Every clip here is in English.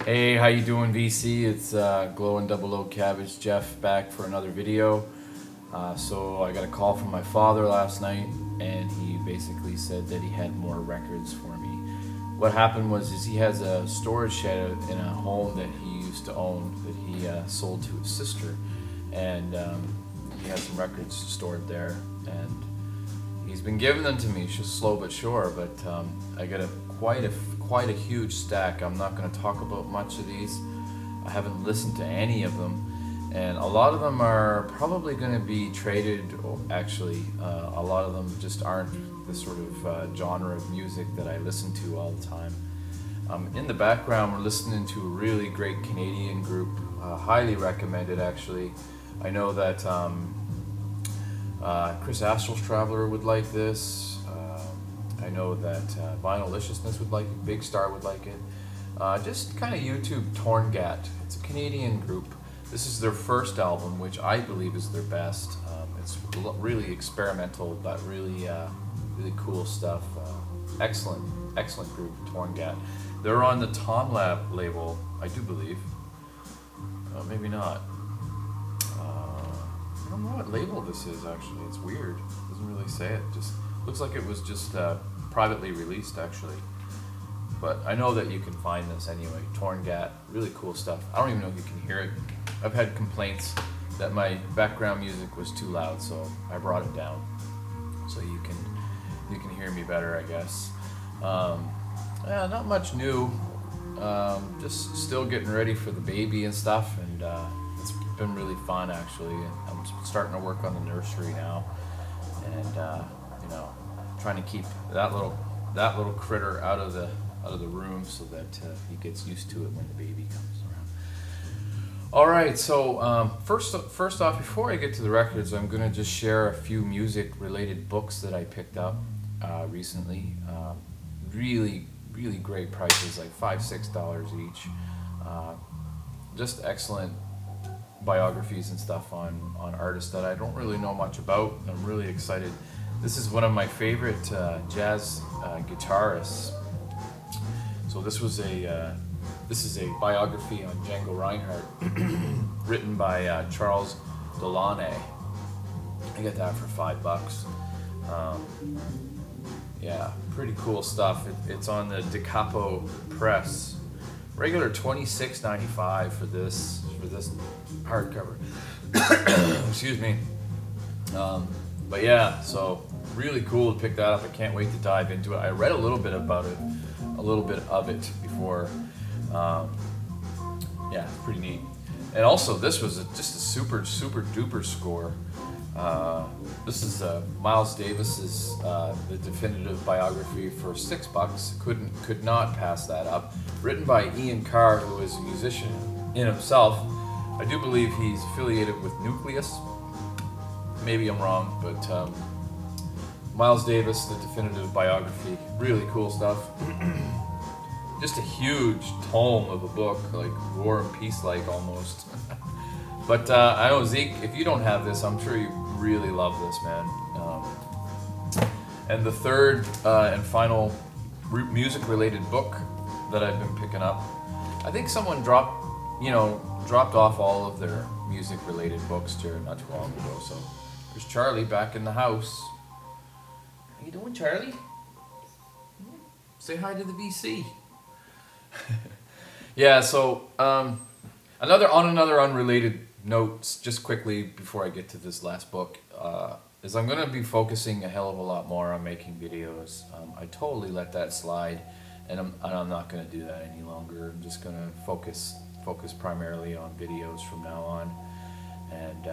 Hey, how you doing, VC? It's Glowing Double O Cabbage Jeff back for another video. So I got a call from my father last night, and he basically said that he had more records for me. What happened was he has a storage shed in a home that he used to own that he sold to his sister, and he has some records stored there, and he's been giving them to me. It's just slow but sure, but I got quite a huge stack. I'm not going to talk about much of these. I haven't listened to any of them, and a lot of them are probably going to be traded. Actually, a lot of them just aren't the sort of genre of music that I listen to all the time. In the background, we're listening to a really great Canadian group, highly recommended actually. I know that Chris Astral's Traveler would like this. I know that Vinyliciousness would like it, Big Star would like it. Just kind of YouTube Torngat. It's a Canadian group. This is their first album, which I believe is their best. It's really experimental, but really cool stuff. Excellent group, Torngat. They're on the Tom Lab label, I do believe. Maybe not. I don't know what label this is actually. It's weird. It doesn't really say it. Just looks like it was just privately released actually. But I know that you can find this anyway. Torngat, really cool stuff. I don't even know if you can hear it. I've had complaints that my background music was too loud, so I brought it down so you can hear me better, I guess. Yeah, not much new. Just still getting ready for the baby and stuff, and it's been really fun actually. I'm starting to work on the nursery now, and you know, trying to keep that little critter out of the room so that he gets used to it when the baby comes around. All right, so first off, before I get to the records, I'm gonna just share a few music-related books that I picked up recently. Really great prices, like $5-6 each. Just excellent biographies and stuff on artists that I don't really know much about. I'm really excited. This is one of my favorite jazz guitarists. So this is a biography on Django Reinhardt, written by Charles Delaunay. I got that for $5. Yeah, pretty cool stuff. It's on the Da Capo Press. Regular $26.95 for this hardcover. Excuse me. But yeah, so really cool to pick that up. I can't wait to dive into it. I read a little bit of it before. Yeah, it's pretty neat. And also, this was just a super duper score. This is Miles Davis's the definitive biography for $6. Could not pass that up. Written by Ian Carr, who is a musician in himself. I do believe he's affiliated with Nucleus. Maybe I'm wrong, but Miles Davis, the definitive biography, really cool stuff. Just a huge tome of a book, like War and Peace-like almost. But I know, Zeke, if you don't have this, I'm sure you really love this, man. And the third and final music-related book that I've been picking up, I think someone dropped off all of their music-related books here not too long ago. So there's Charlie back in the house. How you doing, Charlie? Say hi to the VC. Yeah, so another unrelated note, just quickly before I get to this last book, is I'm going to be focusing a hell of a lot more on making videos. I totally let that slide, and I'm not going to do that any longer. I'm just going to focus primarily on videos from now on, and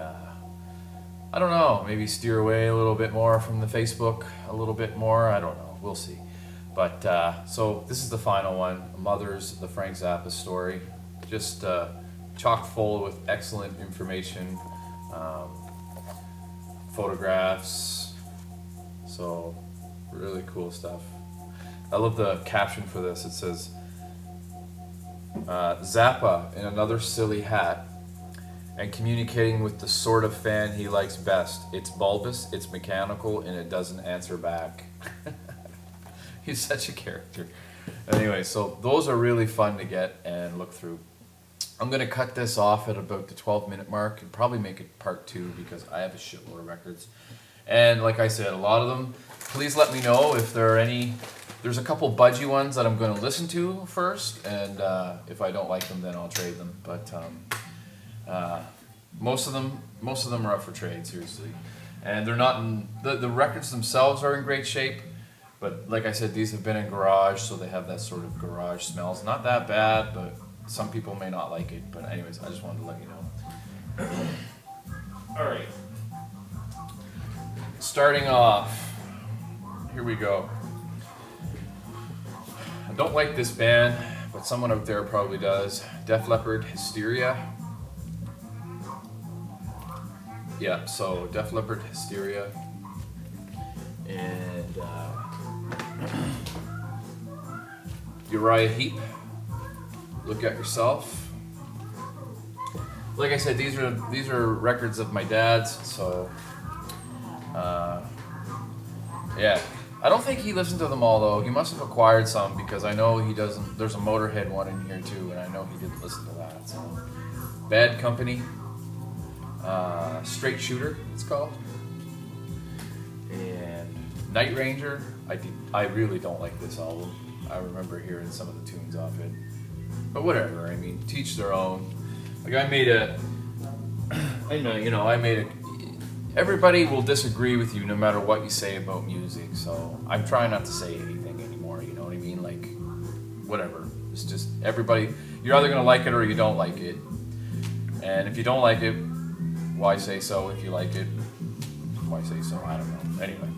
I don't know, maybe steer away a little bit more from the Facebook, a little bit more. I don't know. We'll see. But so this is the final one, Mothers, the Frank Zappa story. Just chock full with excellent information, photographs, so really cool stuff. I love the caption for this. It says, Zappa in another silly hat and communicating with the sort of fan he likes best. It's bulbous, it's mechanical, and it doesn't answer back. He's such a character. Anyway, so those are really fun to get and look through. I'm going to cut this off at about the 12-minute mark and probably make it part 2 because I have a shitload of records. And like I said, a lot of them, please let me know if there are any. There's a couple budgie ones that I'm going to listen to first, and if I don't like them, then I'll trade them. But most of them are up for trade, seriously. And they're not in, the records themselves are in great shape, but like I said, these have been in garage, so they have that sort of garage smell. It's not that bad, but some people may not like it. But anyways, I just wanted to let you know. All right. Starting off, here we go. I don't like this band, but someone out there probably does. Def Leppard, Hysteria. Yeah, so Def Leppard, Hysteria. And Uriah Heep, Look at Yourself. Like I said, these are records of my dad's, so yeah. I don't think he listened to them all though. He must have acquired some because I know he doesn't. There's a Motorhead one in here too, and I know he didn't listen to that. So, Bad Company, Straight Shooter, it's called, and Night Ranger. I really don't like this album. I remember hearing some of the tunes off it, but whatever. I mean, teach their own. Like I made a. Everybody will disagree with you no matter what you say about music, so I'm trying not to say anything anymore, you know what I mean? Like, whatever. It's just everybody, you're either going to like it or you don't like it. And if you don't like it, why say so? If you like it, why say so? I don't know. Anyway.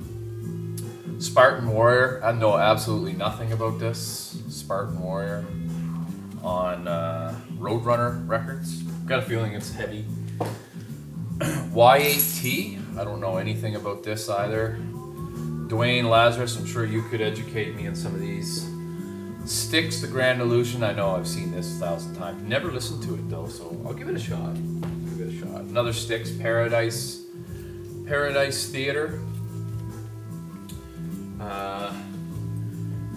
Spartan Warrior, I know absolutely nothing about this. Spartan Warrior on Roadrunner Records. Got a feeling it's heavy. Y8T, I don't know anything about this either. Dwayne Lazarus, I'm sure you could educate me on some of these. Styx, The Grand Illusion, I know I've seen this 1,000 times. Never listened to it though, so I'll give it a shot. Give it a shot. Another Styx, Paradise Theater.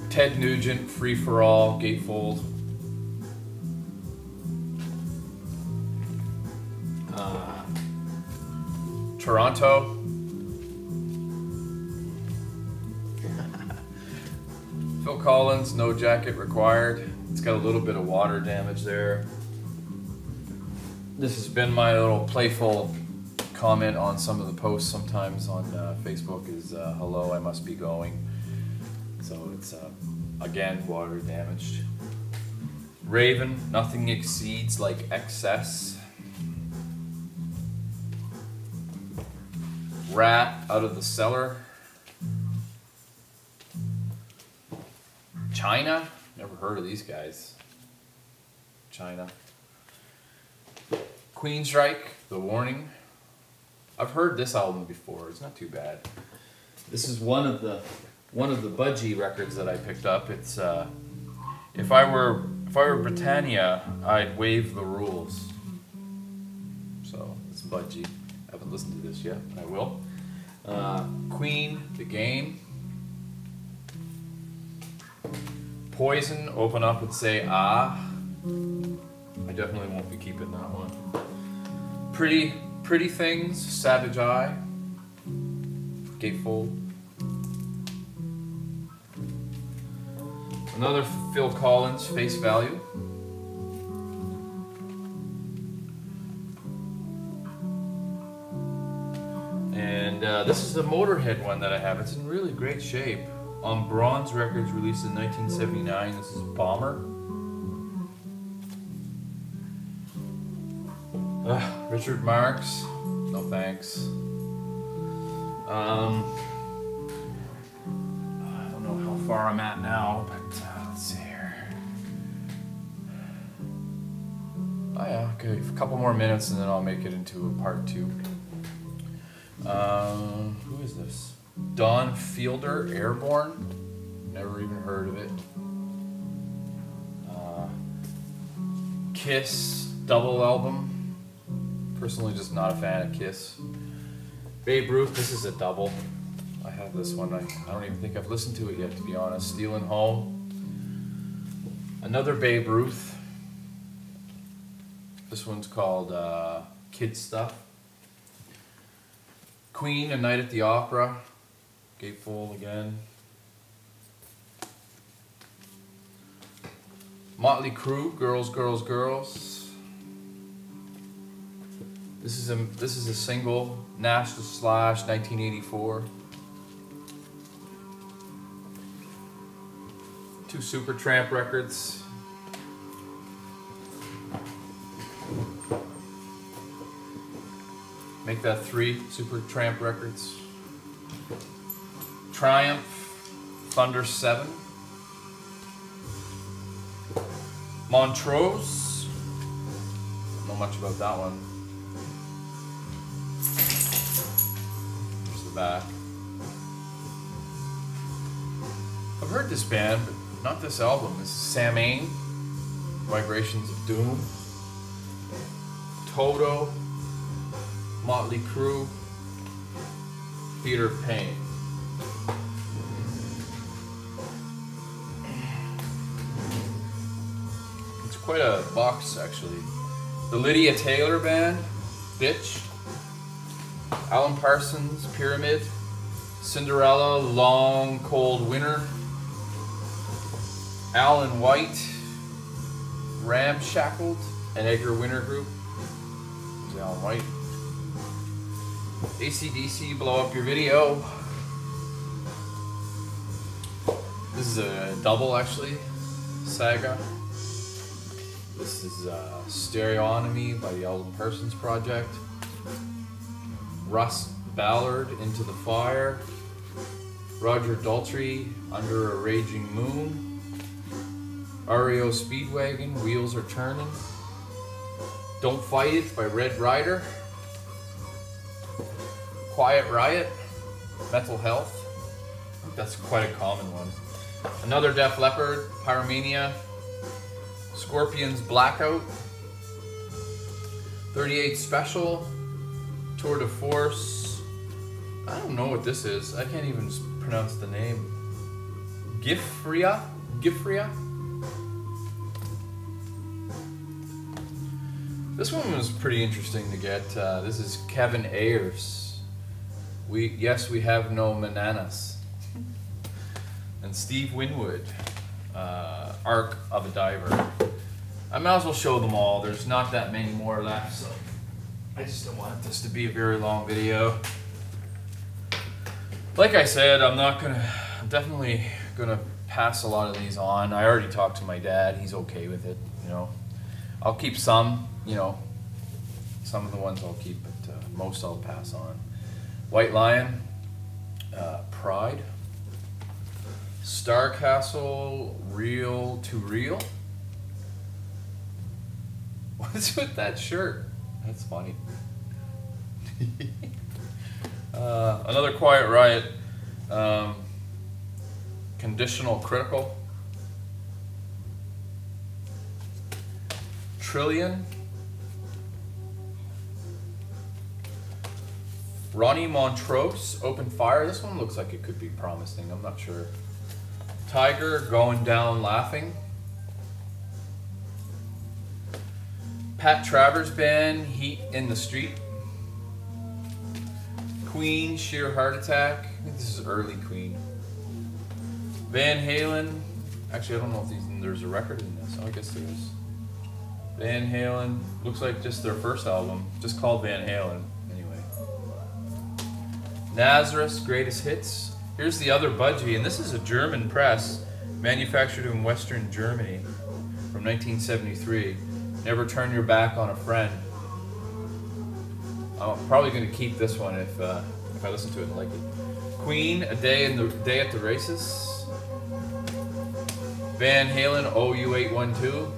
Ted Nugent, Free for All, Gatefold. Toronto. Phil Collins, No Jacket Required. It's got a little bit of water damage there. This has been my little playful comment on some of the posts sometimes on Facebook is hello, I must be going. So it's again water damaged. Raven, Nothing Exceeds Like Excess. Rat, Out of the Cellar. China, never heard of these guys. China. Queensryche, The Warning. I've heard this album before. It's not too bad. This is one of the budgie records that I picked up. It's if I were Britannia, I'd waive the rules. So it's budgie. I haven't listened to this yet, but I will. Queen, The Game. Poison, Open Up and Say Ah. I definitely won't be keeping that one. Pretty Things, Savage Eye. Gatefold. Another Phil Collins, Face Value. And this is the Motorhead one that I have. It's in really great shape. On Bronze Records, released in 1979. This is Bomber. Richard Marx. No thanks. I don't know how far I'm at now, but let's see here. Oh yeah, okay. A couple more minutes and then I'll make it into a part 2. Who is this? Don Fielder, Airborne. Never even heard of it. Kiss, double album. Personally, just not a fan of Kiss. Babe Ruth, this is a double. I have this one. I don't even think I've listened to it yet, to be honest. Stealing Home. Another Babe Ruth. This one's called Kid Stuff. Queen, A Night at the Opera. Gatefold again. Motley Crue, Girls, Girls, Girls. This is a single, Nash the Slash, 1984. Two Supertramp records. Make that 3 Supertramp records. Triumph, Thunder 7. Montrose. Don't know much about that one. Here's the back. I've heard this band, but not this album. This is Samhain, Vibrations of Doom. Toto, Motley Crue, Theater of Pain. It's quite a box, actually. The Lydia Taylor Band, Bitch. Alan Parsons, Pyramid. Cinderella, Long Cold Winter. Alan White, Ramshackled, and Edgar Winter Group. There's Alan White. AC/DC, Blow Up Your Video. This is a double, actually, Saga. This is Stereonomy by the Alan Parsons Project. Russ Ballard, Into the Fire. Roger Daltrey, Under a Raging Moon. REO Speedwagon, Wheels Are Turning. Don't Fight It by Red Rider. Quiet Riot, Mental Health. I think that's quite a common one. Another Def Leppard, Pyromania. Scorpions, Blackout. 38 Special, Tour de Force. I don't know what this is. I can't even pronounce the name. Gifria? This one was pretty interesting to get. This is Kevin Ayers. We have no bananas. And Steve Winwood, Arc of a Diver. I might as well show them all. There's not that many more left, so I just don't want this to be a very long video. Like I said, I'm definitely gonna pass a lot of these on. I already talked to my dad. He's okay with it, you know. I'll keep some, you know. Some of the ones I'll keep, but most I'll pass on. White Lion, Pride. Star Castle, Real to Real. What's with that shirt? That's funny. Another Quiet Riot. Conditional Critical. Trillion. Ronnie Montrose, Open Fire. This one looks like it could be promising. I'm not sure. Tiger, Going Down Laughing. Pat Travers Band, Heat in the Street. Queen, Sheer Heart Attack. I think this is early Queen. Van Halen. Actually, I don't know if there's a record in this. Oh, I guess there is. Van Halen. Looks like just their first album. Just called Van Halen. Anyway. Nazareth, Greatest Hits. Here's the other Budgie, and this is a German press, manufactured in Western Germany from 1973. Never Turn Your Back on a Friend. I'm probably going to keep this one if I listen to it and like it. Queen, A Day at the Races. Van Halen, OU812.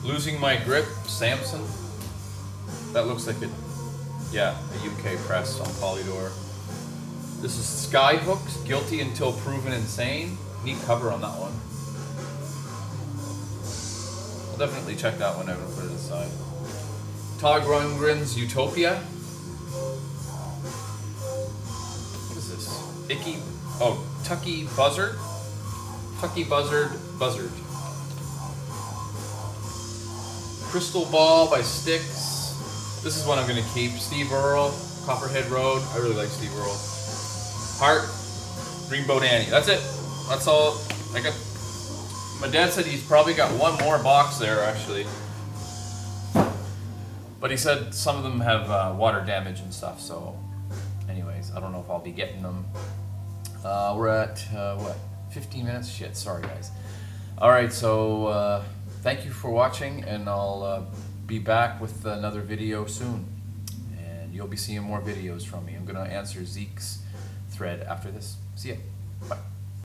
Losing My Grip, Samson. That looks like it. Yeah, a UK press on Polydor. This is Skyhooks, Guilty Until Proven Insane. Neat cover on that one. I'll definitely check that one out and put it aside. Todd Rundgren's Utopia. What is this? Tucky Buzzard. Kentucky Buzzard. Crystal Ball by Styx. This is one I'm gonna keep. Steve Earle, Copperhead Road. I really like Steve Earle. Heart, Dreamboat Annie. That's it. That's all. I got. My dad said he's probably got one more box there actually, but he said some of them have water damage and stuff. So, anyways, I don't know if I'll be getting them. We're at what? 15 minutes? Shit. Sorry, guys. All right. So thank you for watching, and I'll be back with another video soon, and you'll be seeing more videos from me. I'm gonna answer Zeke's thread after this. See ya. Bye.